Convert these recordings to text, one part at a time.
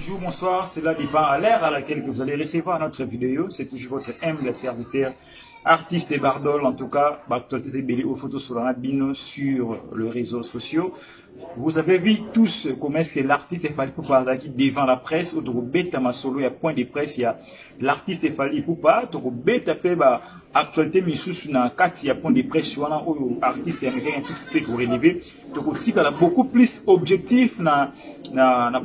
Bonjour, bonsoir, c'est là dépend à l'ère à laquelle vous allez recevoir notre vidéo. C'est toujours votre humble serviteur, artiste et bardol, en tout cas, actualité belé aux photos sur la bino sur les réseaux sociaux. Vous avez vu tous comment est-ce que l'artiste est fallu pour parler devant la presse, au bête à ma solo, il y a point de presse, il y a l'artiste est fallu pour pas, au bête à paix, actualité, mais sous na quatre, il y a point de presse, sur un artiste américain, un tout petit peu pour relever, donc il y a beaucoup plus objectif na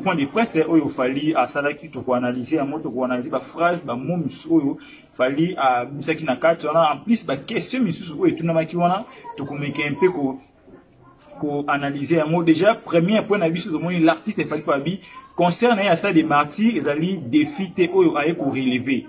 point de presse, il fallait à ça là qui pour analyser, à moi pour analyser la phrase, bah mot monsieur, fallait à ça qui na quatre, en plus bah question monsieur, et tout na qui wana, donc on met un peu pour analyser un mot déjà premier point de vue sur le monde l'artiste est fait pas bi concerne à ça des martyrs ils allaient défier ou aille pour relever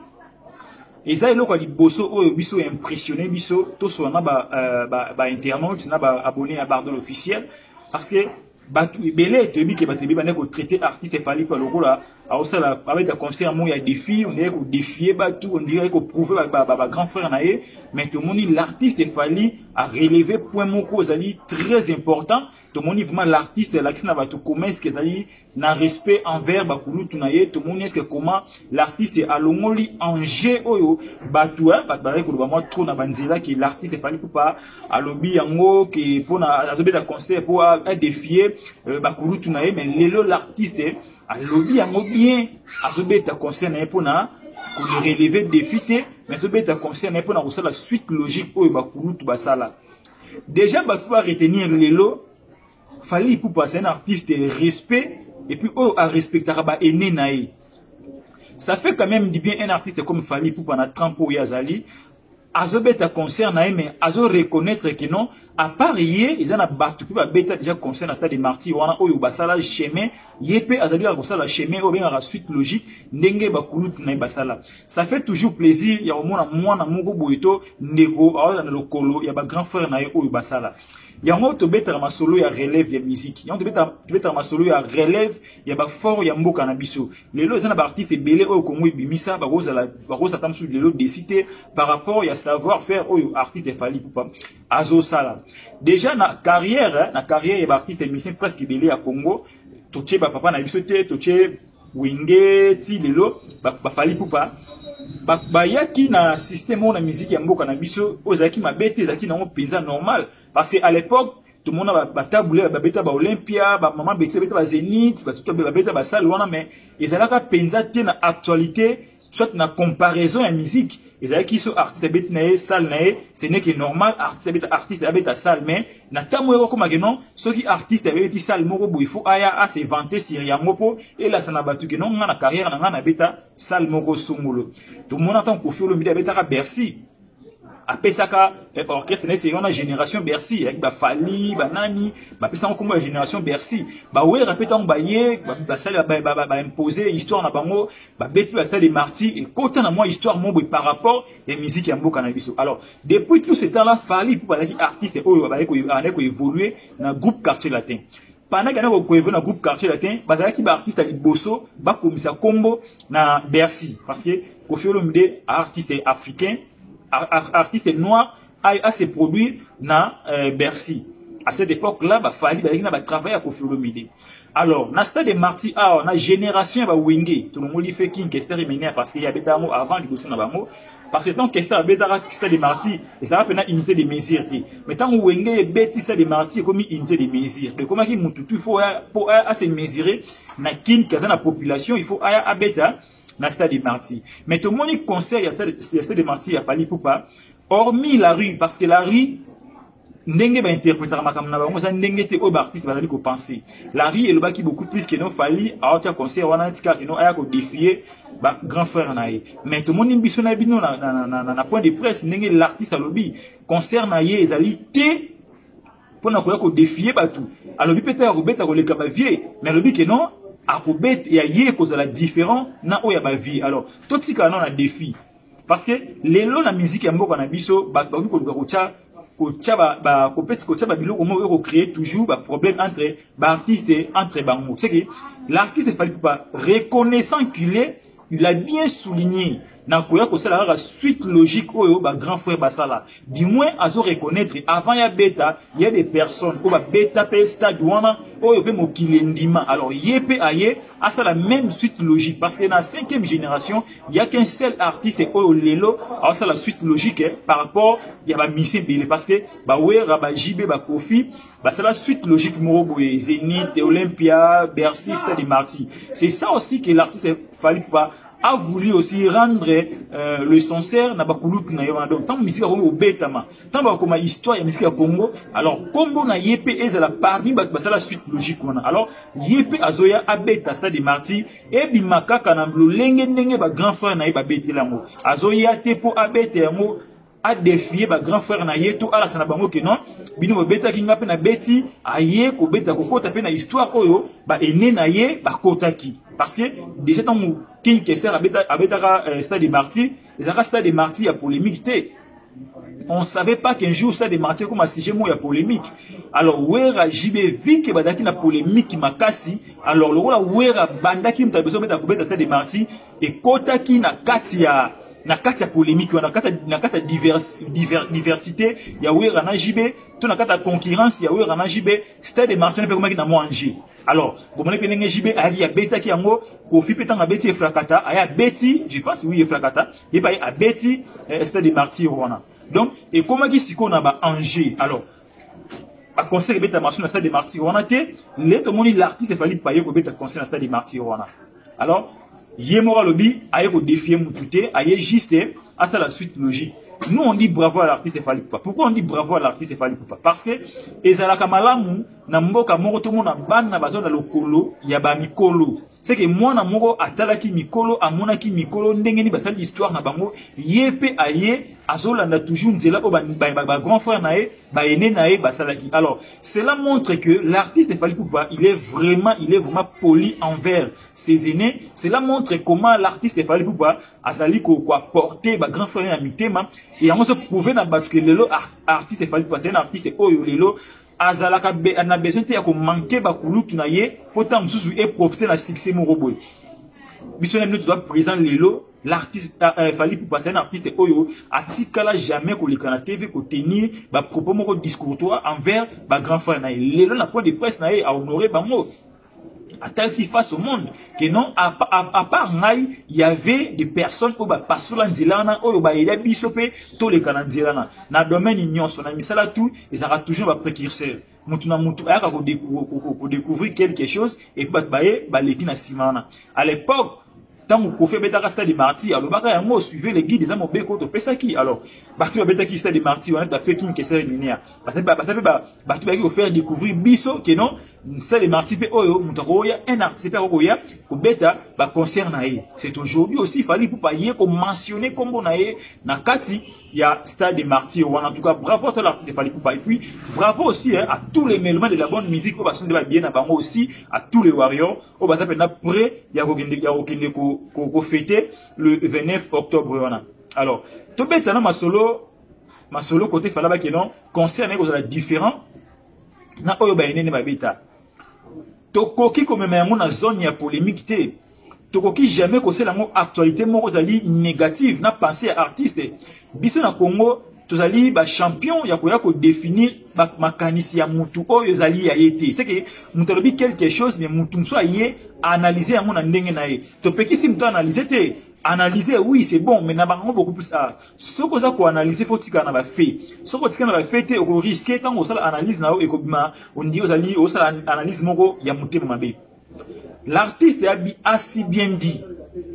et ça il a dit bosso ou biso impressionné biso tout sur na ba internaute na ba abonné à Bardol officiel parce que belé te bi que te bi ba ko traiter artiste est fallu pas le là à ça avec un concert moi il y a des filles on dirait qu'on défier tout on dirait qu'on prouver ba grand frère naé mais tout le monde l'artiste est fallu à relever point mon cause ali très important tout le monde vraiment l'artiste là qui n'a pas tout comment est-ce que ali na respect envers ba kulu tunaye tout le monde est-ce que comment l'artiste est alongoli en jeu oyo ba tout ba ko ba moi trop na banzela qui l'artiste est fallu pour pas à lobby yango qui pour na azobe da concert pour défier ba kulu tunaye mais lelo l'artiste à lobby yango bien azobe ta concert na pour na pour le relever défité mais azobe ta concert na pour na la suite logique oyo ba kulu tu ba sala déjà ba faut retenir lelo fallait pour passer un artiste respect et puis à respecter ba ene nae ça fait quand même du bien un artiste comme Fally pour pendant 30 ans yazali azobeta concert nae mais azo reconnaître que non à part yé ils en a battu puis ba beta déjà concert na stade de martyr wana oyo basala chemin yepé azali ka kosala chemin ou bien la suite logique ndenge ba kulutu na basala ça fait toujours plaisir ya omona mwana moko boito ndeko awa na lokolo ya ba grand frère na oyo basala yango to beta ma solo ya relève ya musique yango to beta ma solo ya relève ya ba fort ya mboka na biso lelo ezana ba artiste belé oyo Congo bimisa ba rosa tamsu lelo décider par rapport ya savoir faire oyo artiste Fally Ipupa azo sala déjà na carrière ya ba artiste musicien presque belé à Congo toche ba papa na biso te toche wenge ti lelo ba Fally Ipupa ba yaki na système na musique ya mboka na biso ozaki mabete ezaki na penza normal parce que à l'époque tout le monde a taboulé ba beta ba Olympia ba maman beta ba Zénith ba tout ba beta ba salle wana mais ezalaka penza te na actualité soit na comparaison ya musique ezalaki so artiste beta na salle na ce n'est que normal artiste beta salle mais na tamoyo ko mageno soki artiste beta salle moko bo il faut aya à se vanter sur ya mopo et là ça na batu que non na carrière na beta salle moko songolo tout le monde entend ko fio le beta beta Bercy après ça orchestre c'est une génération Bercy avec ba Fally ba nani ba pesa comme la génération Bercy ba ouais répétant ba yé ba ça ba imposer histoire na bango ba betu ba stade des martyrs et côté na moi histoire mo par rapport et musique ya mboka na biso alors depuis tout ce temps là Fally pour ba artiste oyo ba ko évoluer na groupe Quartier Latin pendant que nous évoluer na groupe Quartier Latin ba za ki ba artiste liboso ba komisa combo na Bercy parce que Koffi Olomide artiste africain artiste noir a se produit dans Bercy. À cette époque-là, Fally a travaillé à Koffi Olomide. Alors, dans le stade de Marty, on a génération de Wenge. Tout le monde fait qui est parce qu'il y a des avant du Bousson Nabamo. Parce que tant que stade de Marty, et ça va faire une unité de mesure. Mais tant que Wenge est bête, stade de Marty, comme une unité de mesure. Donc, comment il faut pour se mesurer, dans la population, il faut à bêta. Dans le stade de Marty. Mais tout le monde conseille à stade de Marty, il a fallu pour pas. Hormis la rue, parce que la rue, n'engage pas interpréter ma caméra, on s'en n'engage pas aux artistes, va qu'on penser. La rue est le bas qui beaucoup plus que nous fallu à autre concert, on a un petit cas, nous ayons défier, grand frère naïe. Mais tout le monde n'imbibe son habit, na point de presse, n'engage l'artiste à lobby. Concert naïe, ils allaient té, pour nous défier, tout. À lobby peut-être, au bête, à le cabavier, mais lobby que non, à Koubet et à Yé, cause la différent, na oya ba vie. Alors, tout ce qu'on a défi. Parce que, les lots, la musique, y a beaucoup en abisso, créer toujours, problème entre, artistes et entre bango. C'est que, l'artiste, il fallait pas, reconnaissant qu'il a bien souligné, na koya ko sala la suite logique oyo ba grand frère basala du moins azo reconnaître avant ya beta il y a des personnes ko ba beta pe stade wana oyo pe mokili ndima alors yepé aye a ça la même suite logique parce que dans la 5e génération il y a qu'un seul artiste oyo lelo a ça la suite logique par rapport il y a ba mission belé parce que ba wera ba JB ba Kofi bah c'est la suite logique Moroboye Zénith Olympia Bercy Stade Marty c'est ça aussi que l'artiste Fally Ipupa a voulu aussi rendre le sincère na bakulutu na yo donc tant musique au betama tant ba comme histoire ya musique ya Congo alors Congo na yepé ezala parmi ba la suite logique wana alors yepé azoya abeta Stade Marty et bimakaka na lolenge ndenge ba grand frère na ye ba betela ngo azoya te po abeta yango a défier ba grand frère na yeto ala sana bango ke non bino beta ki ngape na beti aye ko beta ko kota pe na histoire oyo ba ene na ye ba kota ki parce que déjà tant king keser abeta Stade Marty ezaka Stade Marty ya polémique té on savait pas qu'un jour Stade Marty comme un sujet mo ya polémique alors wera jibe vi ke badaki na polémique makasi alors le wala wera bandaki mtabeso beta ko beta Stade Marty et kota ki na katia na kata polémique na kata diversité ya wera na jibe to na kata concurrence ya wera na jibe Stade Marty na pe komaki na manger alors bomone pe ndenge jibe ali ya beta ki yango Kofi petanga beti efrakata aya beti je pense oui efrakata et pa ya beti Stade Marty wana donc et komaki siko na ba Angers alors a concert beta marché na Stade Marty wana te le to moni l'artiste Fally Ipupa ko beta concert na Stade Marty wana alors Yemora Lobby aye ko défier Moutoute aye juste à ça la suite logique. Nous on dit bravo à l'artiste Fally Ipupa. Pourquoi on dit bravo à l'artiste Fally Ipupa? Parce que ezalaka malamu na mboka moko to mona ban na bazo na lokolo ya ba mikolo. C'est que moi na moko atalaki mikolo amonaki mikolo ndenge ni basali histoire na bango yepe aye azolanda toujours nzela o ba grand frère nae ba ene nae basalaki. Alors cela montre que l'artiste Fally Ipupa il est vraiment poli envers ses aînés. Cela montre comment l'artiste Fally Ipupa azali ko porter ba grand frère na mitema et on se prouver na battu que lelo artiste Fally Ipupa c'est un artiste oyo lelo azalaka na besoin te ya ko manquer ba kulutu na ye pourtant mususu et profiter na succès mo roboy biso na nous doit présent lelo l'artiste Fally Ipupa c'est un artiste oyo atikala jamais ko likana TV ko tenir ba propos moko discourtois envers ba grand frère na ye lelo na point de presse na ye a honorer bango à tel si face au monde que non à part ngai il y avait des personnes au ba pasola nzilana oyo ba ila bisope to le kananzilana na domaine nyonso na misala tout ils aura toujours ba précurseur mutu na mutu aka ko découvrir quelque chose et ba leki na simana à l'époque tant que Kofi beta Stade Marty alors baka yango suivez les guides des amours beko to pesaki alors batu beta ki Stade Marty on a fait king keser linéaire batu baki ko faire découvrir biso que non Stade Marty pe oyo mutakoya un artiste pe oya ko beta ba concert na ye c'est aujourd'hui aussi Fally Ipupa ye ko mentionner combo na ye na kati ya Stade Marty en tout cas bravo à tout l'artiste Fally Ipupa et puis bravo aussi à tous les mélomanes de la bonne musique au bassin de la bien à bango aussi à tous les warriors au bassin na près ya ko fêter le 29 octobre alors to beta na masolo côté Fally Ipupa que non concert na ko la différent na oyo ba enene ba beta to koki comme même na zone ya polémique te to koki jamais ko c'est la actualité moko zali négative na penser à artiste biso na Congo tozali ba champion ya koya ko définir ba makanisi ya mutu oyo zali ya yete c'est que mutu lobi quelque chose mais mutu so aye analyser yango na ndenge na ye to pekisi mutu analyser te analyser oui c'est bon mais na bango beaucoup plus soko za ko analyser faut tika na ba fait soko tika na ba fait te ko risquer tant osala analyse na o e ko bima on dit ozali osala analyse moko ya mutu mabe l'artiste a si bien dit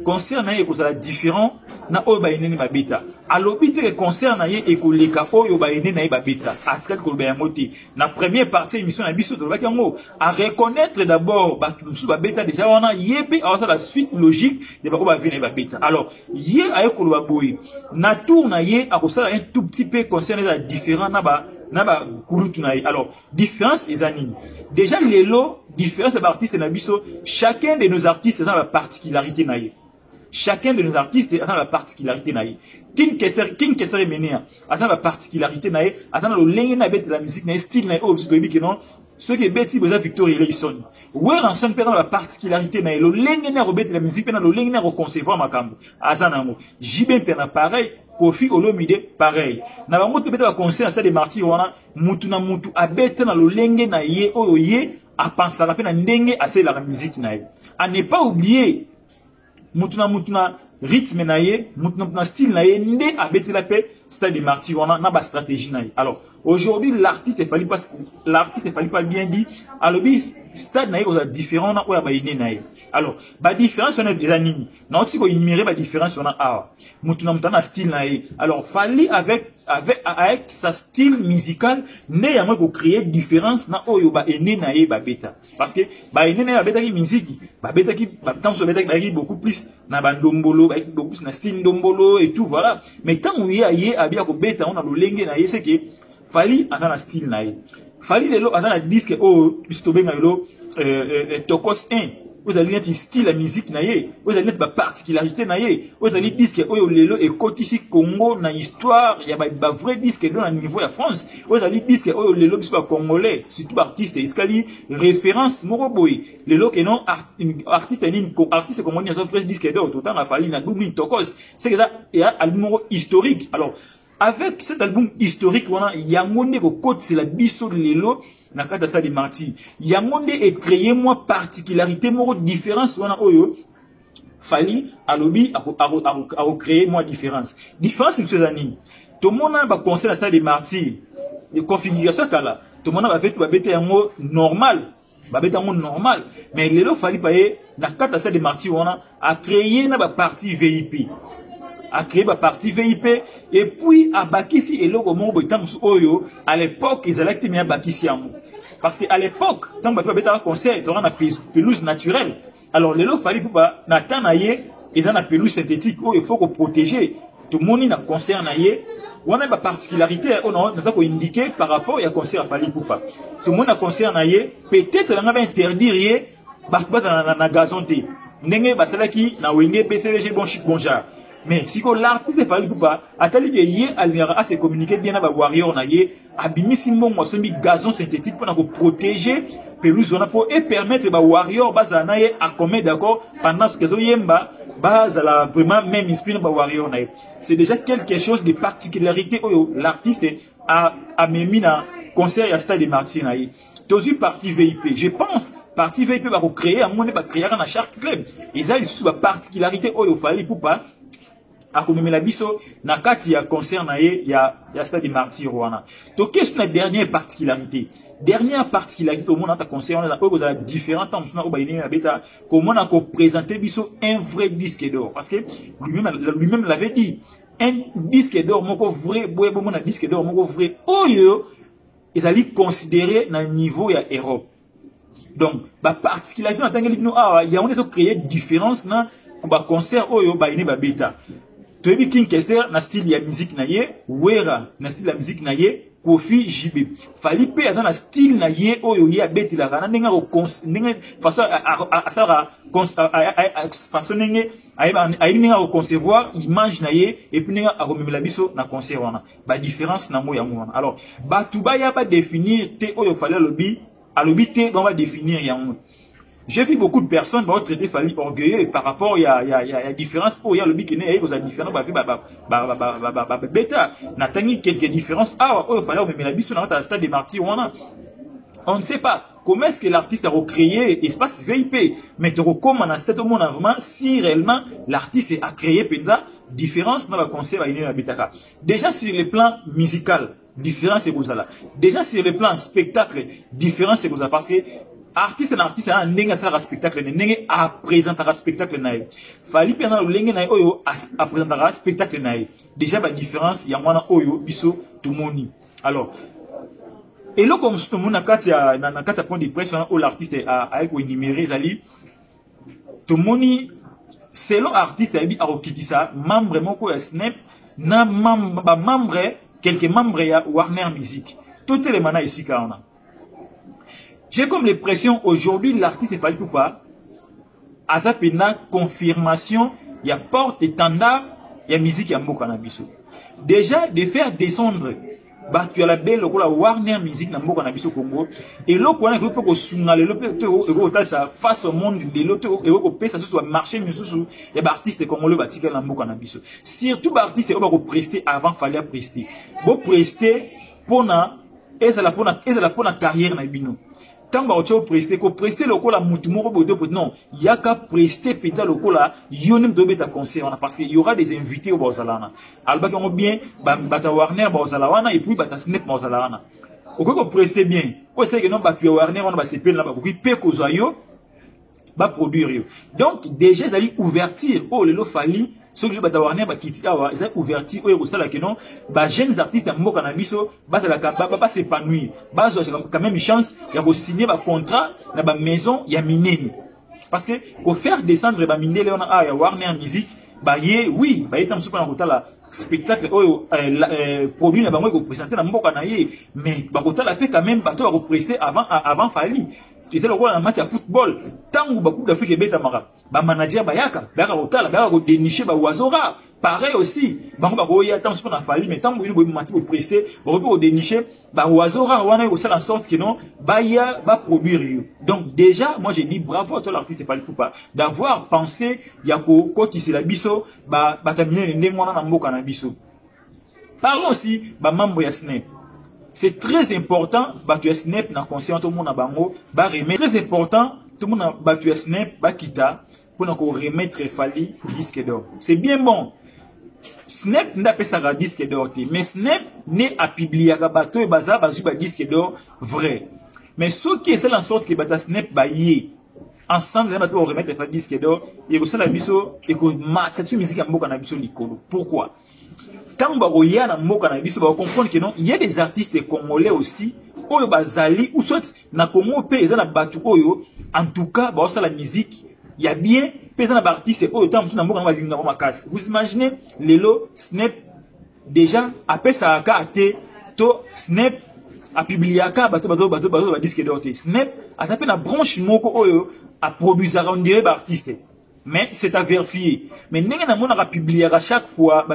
concert na ye ko sala différent na oyo ba enene ba beta alobi te concert na ye ekoleka oyo ba enene na ye ba beta atika ko ba yangote na première partie émission na biso to ba kango à reconnaître d'abord ba tout ba beta déjà wana yebe a la suite logique de ba ko ba vina ba beta alors ye a ko ba boy na tour na ye a ko sala un tout petit peu concert na différent na ba kurutu na ye alors différence les années déjà les lots différence des artistes na biso chacun de nos artistes a la particularité na ye chacun de nos artistes a la particularité na ye king keser menea a la particularité na ye a le lenge na bête la musique na style na ye au que non ceux qui bêtis besoin Victoria Leison ouais ensemble pendant la particularité na lo lengene robet la musique pendant lo lengene reconcevoir makambo azanango jibe pena pareil Kofi Olomide pareil na bango te beta conseil na ça de martyrs wana mutu na mutu abeta na lo lenge na ye oyo ye a penser à na ndenge assez la musique na ye à ne pas oublier mutu na rythme na ye mutu na style na ye nde abeta la paix stade de martyrs on a ba stratégie na ye. Alors aujourd'hui l'artiste il fallait pas bien dit alors stade na ye on a différent na oya ba ine na ye. Alors ba différence on a des années na otiko ignorer ba différence on a awa mutu na style na ye. Alors fallait avec sa style musical ne ya moi ko créer différence na oyo ba ine na ye ba beta parce que ba ine na beta ki musique ba beta ki ba temps so beta ki beaucoup plus na ba ndombolo ba beaucoup plus na style ndombolo et tout voilà mais tant on y a abia ko beta on a lo lenge na ye c'est que fali atana style na ye fali lelo atana disque o bisto benga lo tokos 1 vous allez net style la musique na ye vous allez net ba particularité na ye vous allez disque o lelo et côté ici Congo na histoire il y a ba vrai disque dans le niveau de France vous allez disque o lelo biso congolais surtout artiste iskali référence moko boy lelo que non artiste ni artiste comme on dit ça vrai disque d'or tout temps a fali na double tokos c'est que ça il y a album historique. Alors avec cet album historique, il y a un côté c'est la biso de l'élo, na kata ça des martyrs. Il y a un est créé moi particularité, moi différence, oyo fali à lobby à créer moi différence. Différence c'est ces années. Tout le monde a conseil à ça des martyrs. Les configurations là, tout le monde a fait ba bête un mot normal. Normal, mais l'élo fali payer na kata ça des martyrs a créé na ba partie VIP. A créé ma partie VIP et puis à Bakissi et logo mon boitam oyo à l'époque ils allaient tenir Bakissi à moi parce que à l'époque tant que fait un concert dans la pelouse naturelle alors les lots fallait pas natanaye ils ont la pelouse synthétique où il faut qu'on protéger tout le monde na concert naye on a une particularité on a indiqué par rapport à concert fallait pas tout le monde a concert naye peut-être on va interdire na gazon té ndenge basalaki na wenge PCG bon chic bon genre. Mais si l'artiste ne fallait pas, attendez que yé à se communiquer bien avec warrior na yé, abimisi mon moi semi gazon synthétique pour protéger pelouse et permettre ba warrior bazana yé à commettre d'accord pendant ce que yemba base la vraiment même inspiré ba warrior na yé. C'est déjà quelque chose de particularité où l'artiste a mis na concert à stade de Martyrs na yé. Tozu partie VIP, je pense partie VIP va recréer à mon va créer un charte club. Ils ont sous la particularité où il fallait pour pas a comme la biso na kati ya concert na ye ya stade de Martyrs wana to qu'est-ce la dernière particularité au monde ta concert on a pas de différents temps on ba ina beta comment on a présenter biso un vrai disque d'or parce que lui-même l'avait dit un disque d'or moko vrai boye bon un disque d'or moko vrai oyo ils allaient considérer na niveau ya Europe donc ba particularité en tant que nous il y a on est créer différence na ba concert oyo ba ina ba beta Tobi King Kester na style ya musique na ye, Wera na style la musique na ye, Kofi JB. Fali pe dans la style na ye oyo ye abeti la kana nenga façon façon nenge ayi nenga concevoir image na ye et puis nenga akomemela biso na concert wana. Ba différence na mo ya mo. Alors batuba ya ba définir te oyo fali alobi te on va définir ya mo. J'ai vu beaucoup de personnes qui ont traité Fali orgueilleux par rapport à différence. Oh, il y a le bic qui est la différence. Bêta. N'a quelques différences. Ah, oh, il fallait même la biso dans le stade des Martyrs. On ne sait pas comment est-ce que l'artiste a recréé espace VIP. Mais tu recommandes à cet moment vraiment si réellement l'artiste a créé penza différence dans le concert à la Bitaka. Déjà sur le plan musical, différence c'est ça là. Déjà sur le plan spectacle, différence c'est ça parce que artiste a un spectacle a présenté un spectacle naïf. Fali pendant le lengue naïf oyo a présenté un spectacle naïf. Déjà la différence il y a moins oyo biso tout monde. Alors et là comme tout le monde a quatre points de presse où l'artiste a énuméré zali tout le monde selon artiste a okiti ça membre moko ya Snap na membre quelques membres ya Warner Music. Tout les mana ici quand on a. J'ai comme l'impression aujourd'hui l'artiste ne fallait pas à sa pena confirmation il y a porte étendard il y a musique il y a mboka na biso. Déjà de faire descendre bah tu as la belle lokola Warner Music na mboka na biso Congo et loko wana ko ko sunga le lope ko tal ça face au monde de l'auto et ko pesa so ba marché misusu et ba artiste congolais ba tika na mboka na biso surtout ba artiste ba ko prester avant fallait prester bo prester pona ezala pona carrière na bino tant ba ocho prester ko prester lokola mutu moko bodo non yaka prester peta lokola yonim do beta concert parce qu'il y aura des invités au Bozalana alba ko bien bata Warner Bozalana et puis bata Snap Bozalana ko prester bien ko c'est que non ba tu Warner on ba sepel na ba ko pe ko zoyo ba produire yo donc déjà dali ouverture oh le lo fali ceux qui bata Warner ba kiti awa ça ouverture o sala que non ba jeunes artistes ya mboka na biso ba s'épanouir ba zo quand même chance ya ko signer ba contrat na ba maison ya minene parce que ko faire descendre ba minene on a ya Warner Music ba ye oui ba etam supa na kotala spectacle oyo produit na bango ko présenter na mboka na ye mais ba kotala pe quand même ba to ba ko prester avant fali. Tu sais le rôle en match de football. Tant que beaucoup d'Afrique est bête mara, ba manager bayaka, bayaka hôtel, bayaka dénicher ba oiseau-ra. Pareil aussi, bango ba ko ya tant ce qu'on a fallu, mais tant que vous match pour prester, ba ko dénicher ba oiseau-ra, wana ko faire en sorte que non, baya ba produire. Donc déjà, moi j'ai dit bravo à toi l'artiste Fally Ipupa d'avoir pensé yako ko qui c'est la biso, ba taminer ndengwana na mboka na biso. Parlons aussi ba membre ya Snap. C'est très important, Batu Snap na conscient tout le monde à bango, ba remettre très important, tout le monde a Batu Snap, ba kita, pour nous remettre Fally disque d'or. C'est bien bon. Snap n'a pas ça disque d'or, mais Snap n'est à publier à bateau et bazar, basu ba disque d'or vrai. Mais ce qui est fait en sorte que Batu Snap ba yé, ensemble, là, on remettre Fally disque d'or, et que ça la biso, et que cette musique a beaucoup d'ambition likolo. Pourquoi? Tant que y a na mboka na biso ba comprendre que non il y a des artistes congolais aussi oyo bazali ou soit na Congo pe eza na batu oyo en tout cas ba ça la musique il y a bien pe eza na ba artiste oyo tant na mboka na balinga ba makasi vous imaginez lelo Snap déjà après ça aka ate to Snap a publié aka bato ba disque d'or te Snap a tapé na branche moko oyo a produire on dirait ba artiste. Mais c'est à vérifier. Mais n'est-ce pas publié à chaque fois,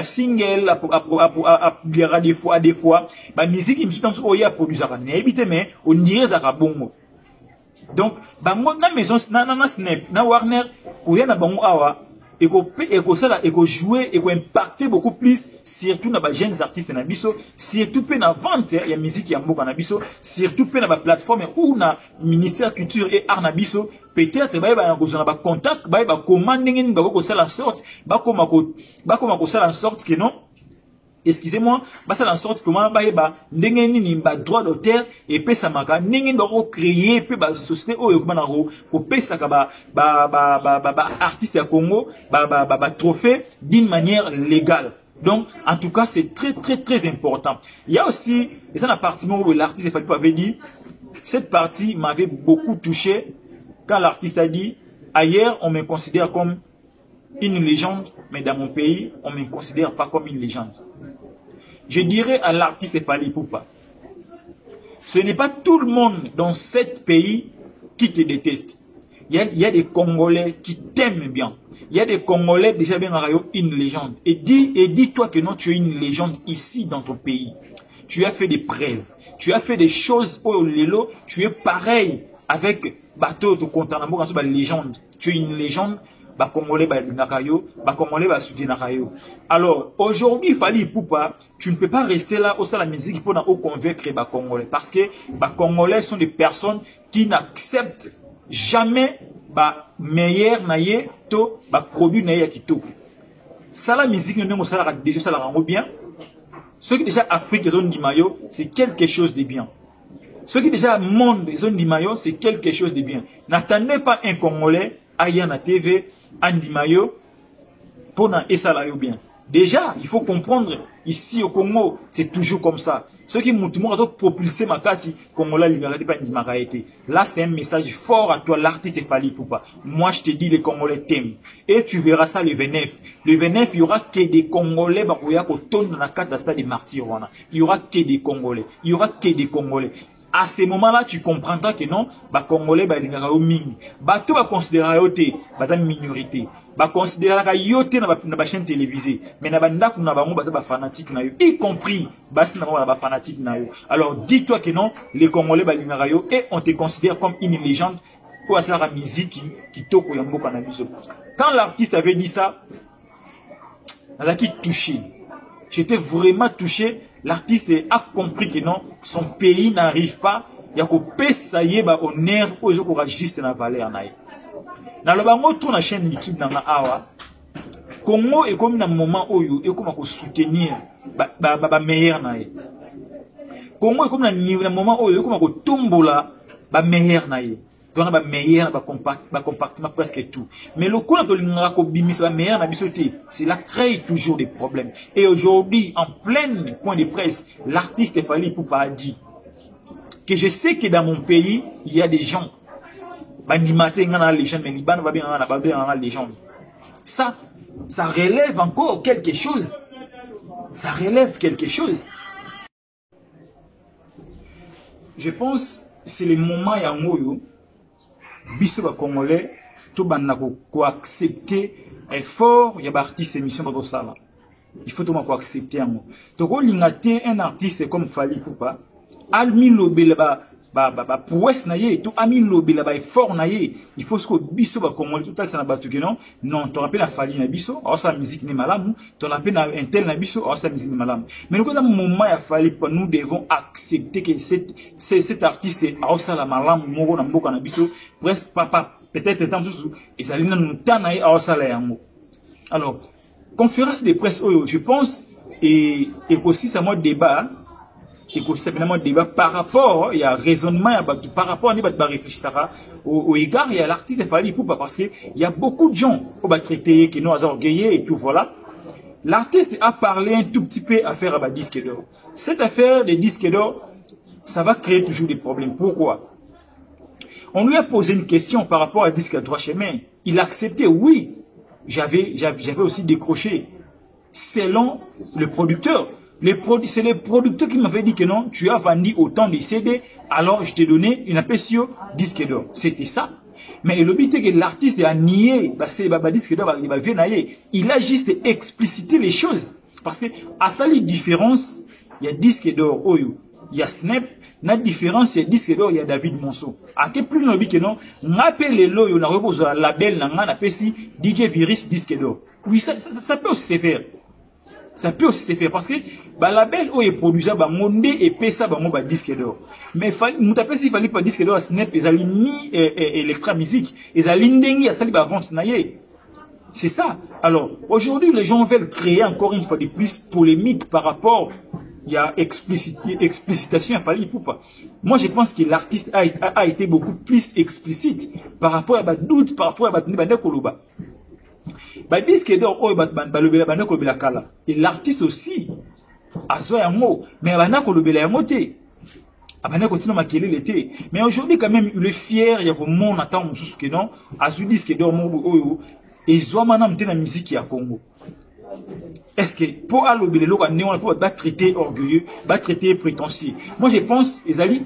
single, à publier des fois, musique, il me semble qu'il y a produit ça. Mais on dirait ça bon. Donc, na maison, na Snap, na Warner, où y a na bon awa, et qu'on jouer et qu'on impacter beaucoup plus, surtout dans les jeunes artistes na biso, surtout pe na vente, il y a musique qui a beaucoup na biso, surtout pe na ba plateforme ou na ministère culture et art na biso. Peut-être ba ba contact ba commanding ba ko sala sorte ba ko sala sorte que non excusez-moi ba sala sorte comment ba ndenge nini ba droit d'auteur et pesa maka ndenge ba ko créer pe ba société oyo ko na ko pesa ka ba artiste ya Congo ba trophée d'une manière légale. Donc en tout cas c'est très important. Il y a aussi et ça la partie où l'artiste Fally Ipupa avait dit cette partie m'avait beaucoup touché. Quand l'artiste a dit, ailleurs, on me considère comme une légende, mais dans mon pays, on ne me considère pas comme une légende. Je dirais à l'artiste Fally Ipupa, ce n'est pas tout le monde dans ce pays qui te déteste. Il y a des Congolais qui t'aiment bien. Il y a des Congolais déjà bien une légende. Et dis-toi que non, tu es une légende ici dans ton pays. Tu as fait des preuves. Tu as fait des choses au Lelo. Tu es pareil avec bateau to kontanamo quand ba légende. Tu es une légende. Ba Congolais ba nakayo, ba Congolais ba soutien nakayo. Alors aujourd'hui Fally Ipupa, tu ne peux pas rester là au sein de la musique pour convaincre ba Congolais parce que ba Congolais sont des personnes qui n'acceptent jamais ba meilleur naie to ba produit naie kito. Ça la musique ne ça la déjà ça la rend bien. Ceux qui déjà Afrique zone du maillot, c'est quelque chose de bien. Ceux qui déjà monde zone du maillot, c'est quelque chose de bien. N'attendez pas un Congolais ailleurs na TV Andy Mayo pour na esalayo bien. Déjà, il faut comprendre ici au Congo, c'est toujours comme ça. Ceux qui m'ont propulsé ma casse, Congolais libéré pas une maraïté. Là, c'est un message fort à toi, l'artiste Fally Ipupa. Moi, je te dis, les Congolais t'aiment. Et tu verras ça le 29. Le 29, il y aura que des Congolais, bah, il y aura que des martyrs, il y aura que des Congolais. Il y aura que des Congolais. À ce moment-là, tu comprendras que non, les Congolais, ils sont mingi. Bato va considérer yote, une minorité. Ba considérer yote na ba chaîne télévisée. Mais na banda kuna bango ba fanatique na yo, y compris basi na ba fanatique na yo. Alors dis-toi que non, les Congolais ba lingaka yo et on te considère comme une légende pour asala la musique qui toko ya mboka na biso. Quand l'artiste avait dit ça, j'ai touché. J'étais vraiment touché. L'artiste a compris que non, son pays n'arrive pas. Il y a que ça y est, honneur aux gens qui juste la valeur. Dans le bango, tourne la chaîne YouTube dans Awa. Congo est comme dans le moment où il faut soutenir ba meilleur naï. Congo est comme dans le moment où il faut tombola ba meilleur naï. Donc ba meilleur ba compartiment presque tout. Mais le coup de l'ingako bimis ba meilleur na bisoté, c'est là crée toujours des problèmes. Et aujourd'hui, en plein point de presse, l'artiste Fally Ipupa dit que je sais que dans mon pays, il y a des gens bandimaté ngana légende mais liban va bien ngana légende. Ça relève encore quelque chose. Ça relève quelque chose. Je pense c'est le moment yangoyo biso ba Congolais to banda ko accepter effort ya ba artiste émission ba sala. Il faut tout ko accepter yango. To ko lingate un artiste comme Fally Ipupa almi lobela ba prouesse na ye tout ami lobela ba effort na ye, il faut ce que biso ba Congolais tout ça na batu que non to rappelle la Fally na biso or sa musique ni malamu to rappelle na intel na biso or sa musique ni malamu. Mais dans le moment ya Fally Ipupa nous devons accepter que cet artiste or sa la malamu moko na mboka na biso presque papa peut-être tant sous et ça lina nous tana or sa la yango. Alors conférence de presse je pense et aussi ça moi débat et que c'est finalement débat par rapport, il y a raisonnement, par rapport à réfléchir au égard, il y a l'artiste Fally Ipupa parce qu'il y a beaucoup de gens qui vont traiter, qui nous ont orgueillés et tout, voilà. L'artiste a parlé un tout petit peu affaire à disque d'or. Cette affaire des disques d'or, ça va créer toujours des problèmes. Pourquoi? On lui a posé une question par rapport à disque à droit chemin. Il a accepté, oui, j'avais aussi décroché. Selon le producteur. C'est les producteurs qui m'avaient dit que non, tu as vendu autant de CD, alors je t'ai donné une appécio disque d'or. C'était ça. Mais le but est que l'artiste a nié, disque d'or, il a juste explicité les choses. Parce que, à ça, les différences, il y a disque d'or, il y a Snap, la différence, il y a disque d'or, il y a David Monceau. À quel plus le but que non, on appelle les lots, on a reposé un label, on a appelé DJ Virus disque d'or. Oui, ça peut aussi se faire. Ça peut aussi se faire parce que la label où est produit ba monde et pesa ba mo ba disque d'or. Mais mutape si fallait pas disque d'or Snap ils allaient ni Electra Music, ils allaient ndengi à sali ba vente na ye. C'est ça. Alors, aujourd'hui les gens veulent créer encore une fois de plus polémique par rapport il y a explicitation à Fally Ipupa. Moi je pense que l'artiste a été beaucoup plus explicite par rapport à ba doute par rapport à ba koloba. Bah disque d'or et l'artiste aussi a un mot mais mais aujourd'hui quand même il est fier il y a comme on attend que non a ce disque d'or et la musique à Congo. Est-ce que pour allober les locaux il faut traiter orgueilleux, traiter prétentieux? Moi je pense ils allaient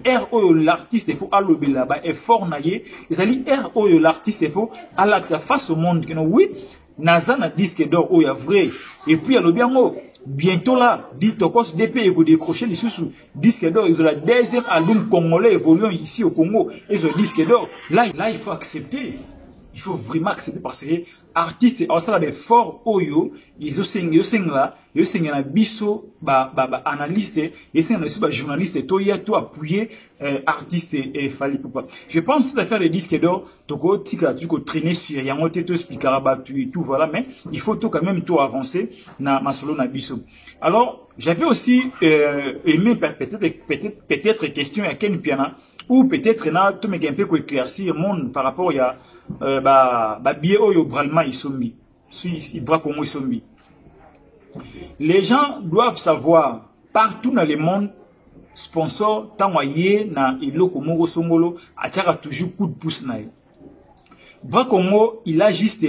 l'artiste il faut allober là-bas effort naïe ils allaient l'artiste il faut aller face au monde que non oui Nazana disque d'or il y a vrai et puis à l'obiango bientôt là dit Tokos DP et vous décrocher les sous disque d'or ils ont la deuxième album congolais évoluant ici au Congo et ce disque d'or là il faut accepter, il faut vraiment accepter parce que artiste en ça des fort oyo ils ont là ils ont na biso analyste et c'est aussi journaliste to y a tout appuyer artiste et Fally Ipupa. Je pense cette affaire de disque d'or toko tika tu ko traîner sur yango te to expliquera ba tout voilà mais il faut tout quand même tout avancer na masolo na biso. Alors j'avais aussi aimé peut-être question à Ken Piana ou peut-être na to me un peu éclaircir monde par rapport à billet oyo bralma isombi si bras Congo isombi. Les gens doivent savoir partout dans le monde sponsor tanwaye na iloko moko songolo ataka toujours coup de pouce na. Bras Congo il a juste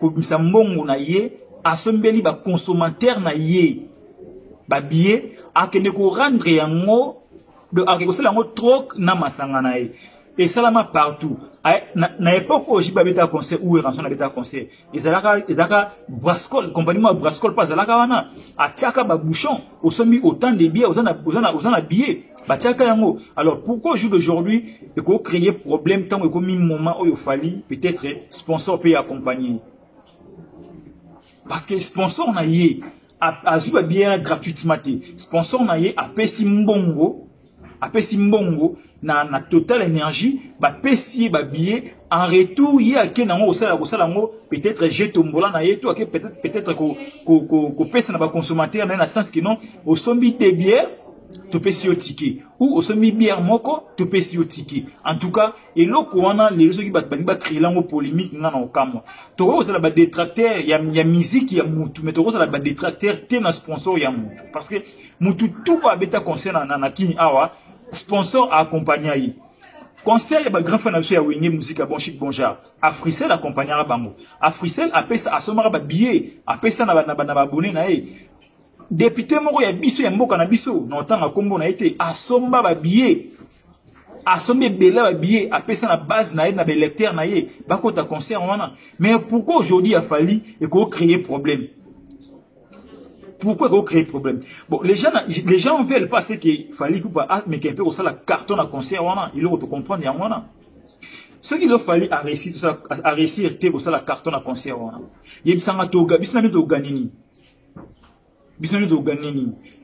comme ça mbongo na ye asombeli ba consommateur na ye ba billet akende ko rendre yango Donc akekosala ngo troc na masanga na ye. Et ça là partout. Na époque où j'ai pas bêta concert ou rançon na bêta concert. Ezalaka Brascol, compagnie Brascol pas zalaka wana. A tiaka ba bouchon, au sommet autant de billets, aux billets. Ba tiaka yango. Alors pourquoi au jour d'aujourd'hui, il faut créer problème tant que mis moment où il fallait peut-être sponsor peut accompagner. Parce que sponsor na yé a vu bien gratuitement. Sponsor na yé a pesi mbongo. Apesi mbongo na Total Énergie ba pesi ba billet en retour il y a que nango osala ngo peut-être j'ai tombola na yeto peut-être ko pesa na ba consommateur na sens que non au sombi des bières to pesi au ticket ou au sombi bière moko to pesi au ticket en tout cas et loko wana les gens qui ba créer lango polémique na okamo to osala ba détracteur ya musique ya mutu mais to osala ba détracteur te na sponsor ya mutu parce que mutu tout ba beta concerne na kini awa sponsor a accompagné. Conseil ba grand fan ya Wenge musique bon chic bon genre. Africell accompagnera bango. Africell apesa asomara ba billet, apesa na abonné na ye. Député moko ya biso ya mboka na biso, na otanga kombo na été asomba ba billet. Asombe bela ba billet, apesa na base na ye na lecteur na ye, bakota concert wana. Mais pourquoi aujourd'hui il a fallu et qu'on crée problème? Pourquoi vous créez problème? Bon, les gens veulent pas ce qu'il fallait pour mais qu'il y ait un carton à concert, ils ont comprendre, il y a ce qu'il a fallu à réussir, à réussir, c'est la carton à concert. Il y a un toga,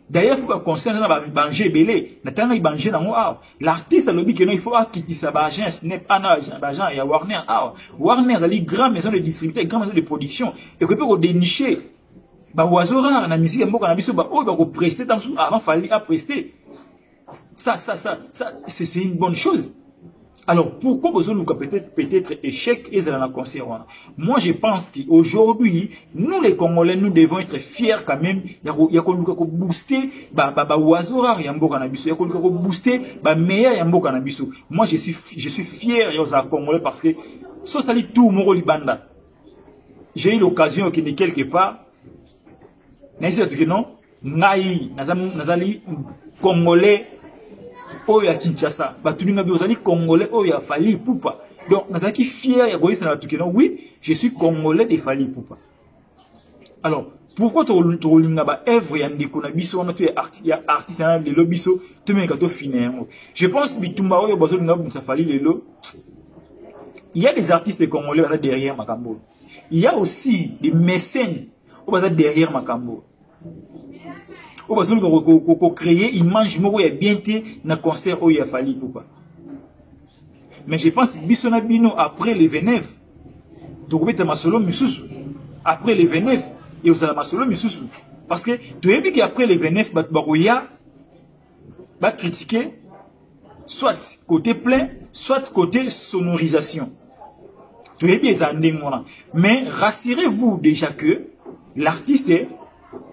d'ailleurs, il faut que concert na banger belé, na tanga banger na moi. L'artiste a lobby que non il faut quitter sa bagage, snap, bagage et Warner. Warner a les grandes maisons de distribution, grandes maisons de production, et que peut dénicher. Ba oiseau rare na musique mboka na biso ba o ba ko prester dans avant fallait à prester ça c'est une bonne chose. Alors pourquoi besoin nous peut-être échec et dans la concert. Moi je pense qu'aujourd'hui nous les Congolais nous devons être fiers quand même ya ko booster ba oiseau rare ya mboka na biso ya ko booster ba meilleur ya mboka na biso. Moi je suis fier ya aux Congolais parce que so sali tout moro libanda. J'ai eu l'occasion que quelque part non, nazali Congolais oya Kinshasa, batuninga biozali Congolais oya Fally Ipupa. Donc nazaki fier ya goyisa na tukeno oui, je suis Congolais de Fally Ipupa. Alors, pourquoi tu rolinga ba œuvre ya ndeko na biso na tu es artiste na de lobiso, tu me kato finir. Je pense bitumba oyo bazo nga bunsa Fally lelo. Il y a des artistes congolais derrière Makambo. Il y a aussi des mécènes derrière Makambo. Au besoin de créer une image moko ya bien té na concert où il a fallu pourquoi. Mais je pense bisona bino après les 29 donc beta masolo misusu après les 29 et aux masolo misusu parce que tu as vu qu'après les 29 bakoya ba critiquer soit côté plein soit côté sonorisation. Tu as bien ça ndengona mais rassurez-vous déjà que l'artiste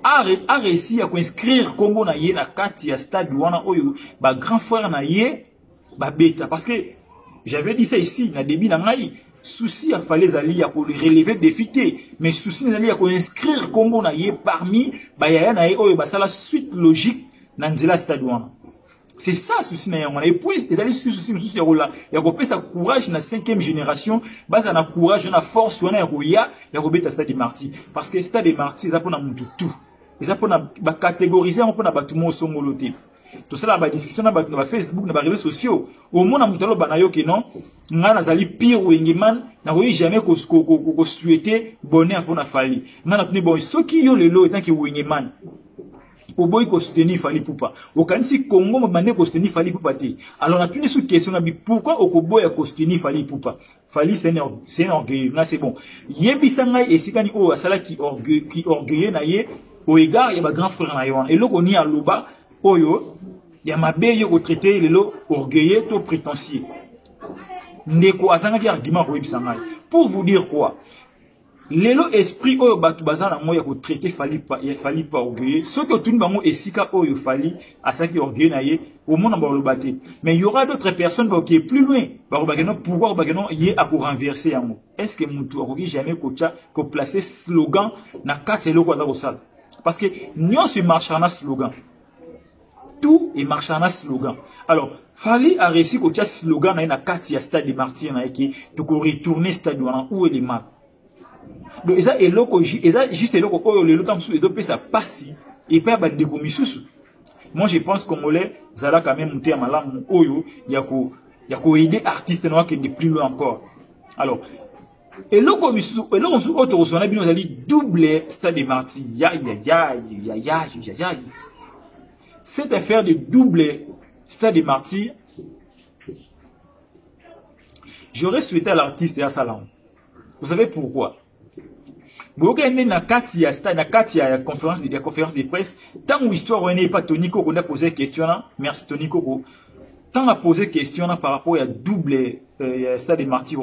a réussi à inscrire Congo na ye na kati ya stade wana oyo ba grand frère na ye ba beta parce que j'avais dit ça ici na début na ngai souci a fallait ali ya ko relever défi mais souci na ali ya ko inscrire Congo na ye parmi ba ya na ye oyo ba sala suite logique na nzela stade wana. C'est ça souci na yango. Et puis ils allaient souci souci ya ko pesa courage na 5e génération, basa na courage na force wana ya ko beta stade Marty parce que stade Marty ça pona mutu tout. Ils a pona ba catégoriser on pona batu mo songoloté. Tout ça là ba discussion na ba Facebook na ba réseaux sociaux. Au moins na mutalo banayo ke non, nga nazali pire wengeman na ko jamais ko souhaiter bonheur pour na Fally. Nga na tuni bon ceux qui yo lelo etant que wengeman. Pour boy ko soutenir Fally Ipupa. Au kanisi Congo mabande ko soutenir Fally Ipupa te. Alors na tuni sous question na bi pourquoi au boy ko soutenir Fally Ipupa. Fally c'est un orgueil. Là c'est bon. Yebisa ngai esikani o asala qui orgueilleux na ye au égard ya ba grand frère na yo. Et loko ni aloba oyo ya mabe yo ko traiter lelo orgueilleux to prétentieux. Ndeko asanga ki argument ko yebisa ngai. Pour vous dire quoi? Lelo esprit oyo batu bazana moya ko traiter Fally pas orgueilleux ce que tout bango esika oyo Fally asaki orgueilleux na ye au monde ba lobate mais il y aura d'autres personnes qui est plus loin ba bageno pouvoir bageno yé a ko renverser yango est-ce que mutu akoki jamais ko placer slogan na kati eloko za ko sala parce que nyo se marche na slogan tout est marche na slogan Alors, Fally a réussi que tu as slogan na kati ya stade de martyr na qui tu ko retourner stade où est le mal. Donc ça est loko ça juste loko oyo le temps sous et dope ça passe et pas ba de komisusu. Moi je pense congolais zala quand même monter à malamu oyo ya ko aider artiste noir qui de plus loin encore. Alors et loko misusu et loko sous autre son a bien nous ali double stade de martyr. Ya. Cette affaire de double stade de martyr, j'aurais souhaité à l'artiste et à Salam. Vous savez pourquoi? Vous avez une conférence de presse. Tant que l'histoire n'est pas Tony Koko a posé question, merci Tony Koko. Tant a posé question par rapport à double stade de martyr,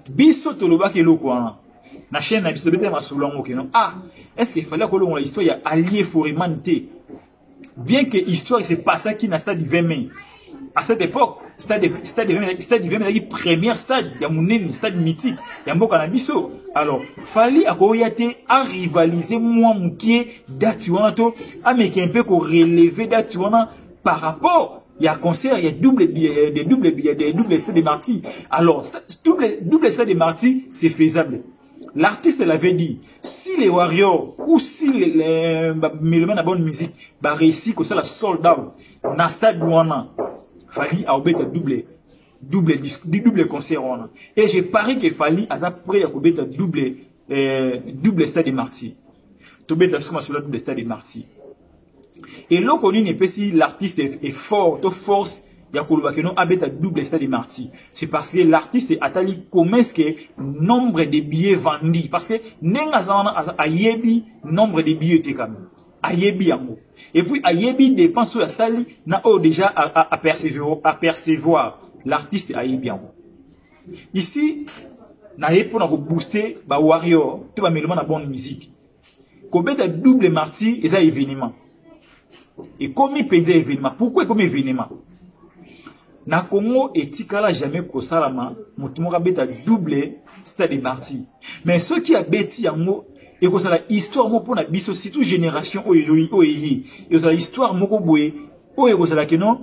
biso toloba ke loko na chaîne na biso bete masulongo ke non. Ah, est-ce qu'il fallait que l'on l'histoire y a allié forimante? Bien que l'histoire s'est passée qui n'a stade 20 mai. À cette époque, stade 20 mai, premier stade, il y a mon stade mythique, il y a un Canabiso. Alors, Fally a rivalisé moi moukié d'Atiwanato, à mais qui un peu relevé d'Atiwana par rapport. Il y a concert, il y a des doubles stades de martyrs. Alors, double stade de martyrs, c'est faisable. L'artiste l'avait dit, si les Warriors ou si les mélomanes à bonne musique bah réussi que ça la sold out dans stade Luana, Fally a obéi double concert et j'ai parié que Fally a prêt à obéir double stade de martyrs. Tu obéis sur le double stade de martyrs. Et là qu'on n'est pas si l'artiste est fort, de force. Il y a un double stade de martyrs. C'est parce que l'artiste a tali comment est-ce que nombre de billets vendus. Parce que n'engazana a yebi nombre de billets te quand même. A yebi yango. Et puis a yebi dépense sur la salle na déjà à percevoir. L'artiste a yebi yango. Ici, na yepo na booster ba warrior, tout ba melement na bonne musique. Kobeta double martyr et ça événement. Et comme il peut dire événement, pourquoi comme événement? Na Congo etikala jamais kosalama mutumoka beta double stade de martyr. Mais ceux qui a bêti yango et que ça la histoire mo pona biso surtout génération oyeyi et ça la histoire moko boye oye ko ça la kenon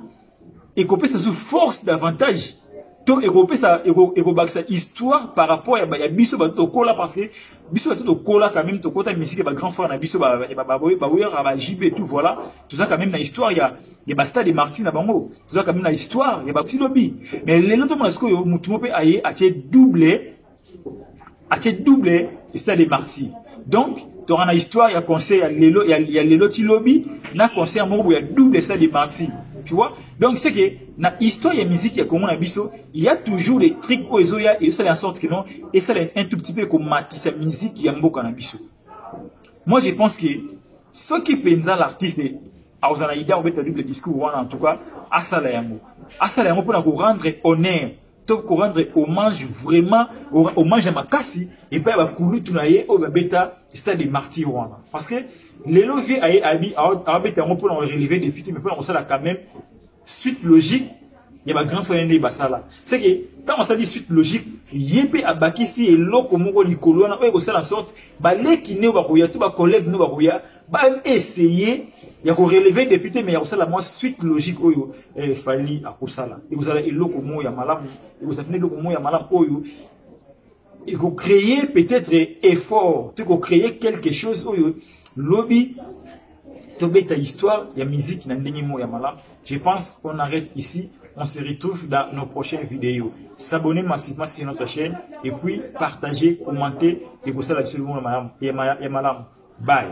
et ko pesa sous force davantage to et ko pesa et ko baksa histoire par rapport à biso ba to kola parce que biso ba to kola quand même to kota musique ba grand frère na biso ba JB tout voilà tout ça quand même na histoire il y a stade de martyr na bango tout ça quand même na histoire il y a petit lobby mais les autres monde que mutu mo pe aye a double stade de martyr. Donc tu auras une histoire il y a concert il y a les loti lobby na concert mo il y a double stade de martyr. Tu vois? Donc c'est que dans l'histoire de la musique, il y a toujours des trucs où il y a et ça en sorte que non et ça un tout petit peu comme sa musique qui est un beau cannabis. Moi je pense que ceux qui pensent l'artiste à vous en idée au double discours en tout cas à ça là pour rendre honneur pour rendre hommage vraiment hommage à Makasi et pas à Koulou Tunaye au bêta stade de martyr parce que les leviers à bêta pour relever des filles mais pour ça là quand même suite logique il y a ma grand frère né basala c'est que quand on dit suite logique yépe abakisi et loko moko likolo na ko ça la sorte ba les qui ne ba koya tout ba collègue no ba koya ba essayer il y a ko relever des filles mais il y a ça la moi suite logique oyo Fally à kosala et vous allez loko mo ya malamu et vous avez loko mo ya malamu oyo et ko créer peut-être effort tu ko créer quelque chose oyo lobby tu ta histoire il y a musique na ndenge mo ya malamu. Je pense qu'on arrête ici. On se retrouve dans nos prochaines vidéos. S'abonner massivement sur notre chaîne et puis partager, commenter et vous savez absolument madame. Bye.